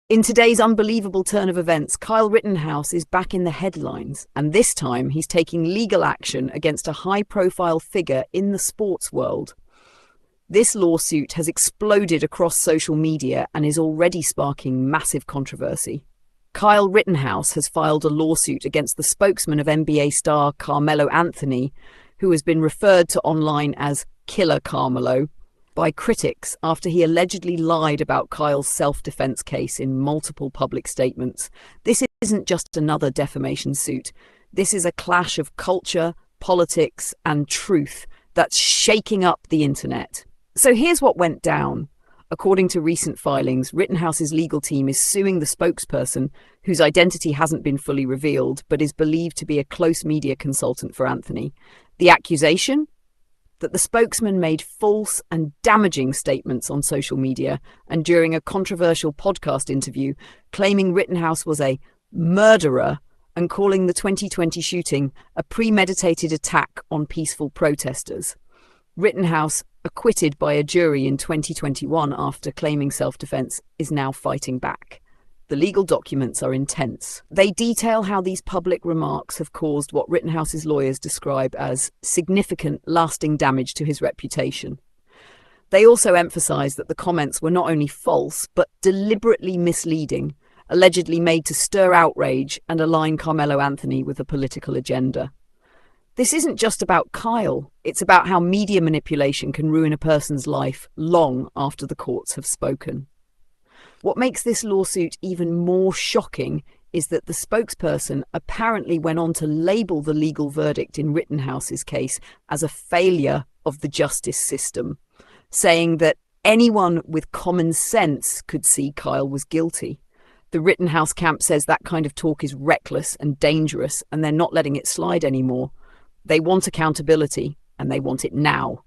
In today's unbelievable turn of events, Kyle Rittenhouse is back in the headlines, and this time he's taking legal action against a high-profile figure in the sports world. This lawsuit has exploded across social media and is already sparking massive controversy. Kyle Rittenhouse has filed a lawsuit against the spokesman of NBA star Karmelo Anthony, who has been referred to online as Killer Karmelo by critics after he allegedly lied about Kyle's self-defense case in multiple public statements. This isn't just another defamation suit. This is a clash of culture, politics, and truth that's shaking up the internet. So here's what went down. According to recent filings, Rittenhouse's legal team is suing the spokesperson, whose identity hasn't been fully revealed, but is believed to be a close media consultant for Anthony. The accusation? That the spokesman made false and damaging statements on social media and during a controversial podcast interview, claiming Rittenhouse was a murderer and calling the 2020 shooting a premeditated attack on peaceful protesters. Rittenhouse, acquitted by a jury in 2021 after claiming self-defense, is now fighting back. The legal documents are intense. They detail how these public remarks have caused what Rittenhouse's lawyers describe as significant, lasting damage to his reputation. They also emphasize that the comments were not only false, but deliberately misleading, allegedly made to stir outrage and align Karmelo Anthony with a political agenda. This isn't just about Kyle. It's about how media manipulation can ruin a person's life long after the courts have spoken. What makes this lawsuit even more shocking is that the spokesperson apparently went on to label the legal verdict in Rittenhouse's case as a failure of the justice system, saying that anyone with common sense could see Kyle was guilty. The Rittenhouse camp says that kind of talk is reckless and dangerous, and they're not letting it slide anymore. They want accountability, and they want it now.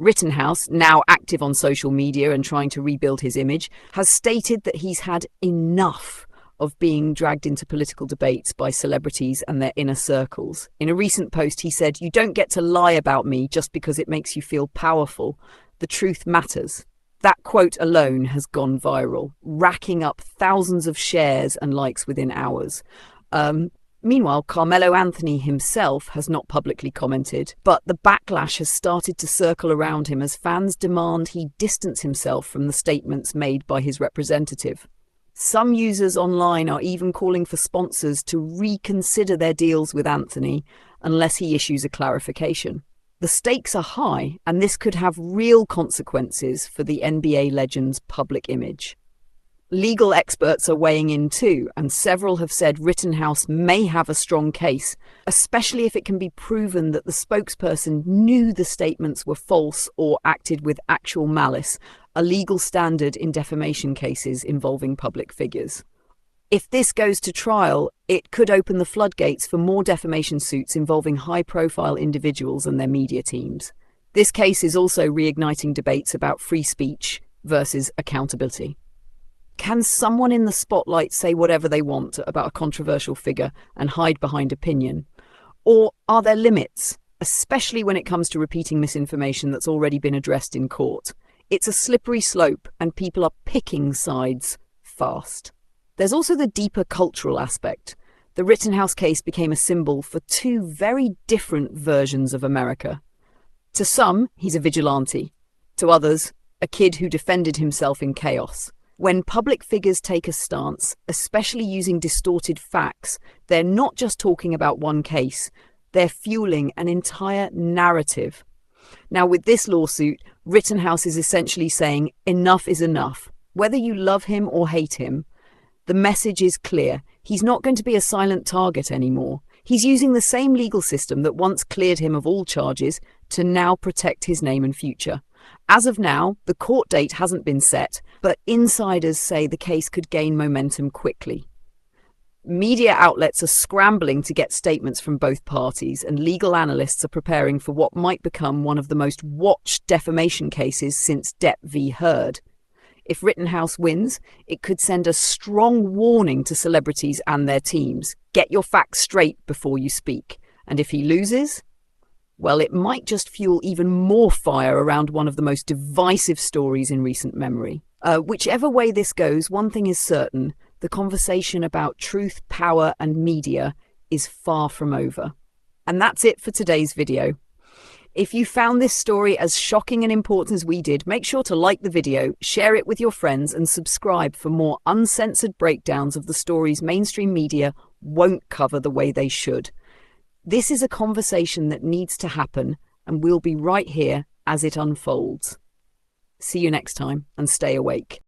Rittenhouse, now active on social media and trying to rebuild his image, has stated that he's had enough of being dragged into political debates by celebrities and their inner circles. In a recent post, he said, "You don't get to lie about me just because it makes you feel powerful. The truth matters." That quote alone has gone viral, racking up thousands of shares and likes within hours. Meanwhile, Karmelo Anthony himself has not publicly commented, but the backlash has started to circle around him as fans demand he distance himself from the statements made by his representative. Some users online are even calling for sponsors to reconsider their deals with Anthony unless he issues a clarification. The stakes are high, and this could have real consequences for the NBA legend's public image. Legal experts are weighing in too, and several have said Rittenhouse may have a strong case, especially if it can be proven that the spokesperson knew the statements were false or acted with actual malice, a legal standard in defamation cases involving public figures. If this goes to trial, it could open the floodgates for more defamation suits involving high-profile individuals and their media teams. This case is also reigniting debates about free speech versus accountability. Can someone in the spotlight say whatever they want about a controversial figure and hide behind opinion? Or are there limits, especially when it comes to repeating misinformation that's already been addressed in court? It's a slippery slope, and people are picking sides fast. There's also the deeper cultural aspect. The Rittenhouse case became a symbol for two very different versions of America. To some, he's a vigilante. To others, a kid who defended himself in chaos. When public figures take a stance, especially using distorted facts, they're not just talking about one case, they're fueling an entire narrative. Now, with this lawsuit, Rittenhouse is essentially saying enough is enough. Whether you love him or hate him, the message is clear. He's not going to be a silent target anymore. He's using the same legal system that once cleared him of all charges to now protect his name and future. As of now, the court date hasn't been set, but insiders say the case could gain momentum quickly. Media outlets are scrambling to get statements from both parties, and legal analysts are preparing for what might become one of the most watched defamation cases since Depp v. Heard. If Rittenhouse wins, it could send a strong warning to celebrities and their teams. Get your facts straight before you speak. And if he loses, well, it might just fuel even more fire around one of the most divisive stories in recent memory. Whichever way this goes, one thing is certain: the conversation about truth, power, and media is far from over. And that's it for today's video. If you found this story as shocking and important as we did, make sure to like the video, share it with your friends, and subscribe for more uncensored breakdowns of the stories mainstream media won't cover the way they should. This is a conversation that needs to happen, and we'll be right here as it unfolds. See you next time, and stay awake.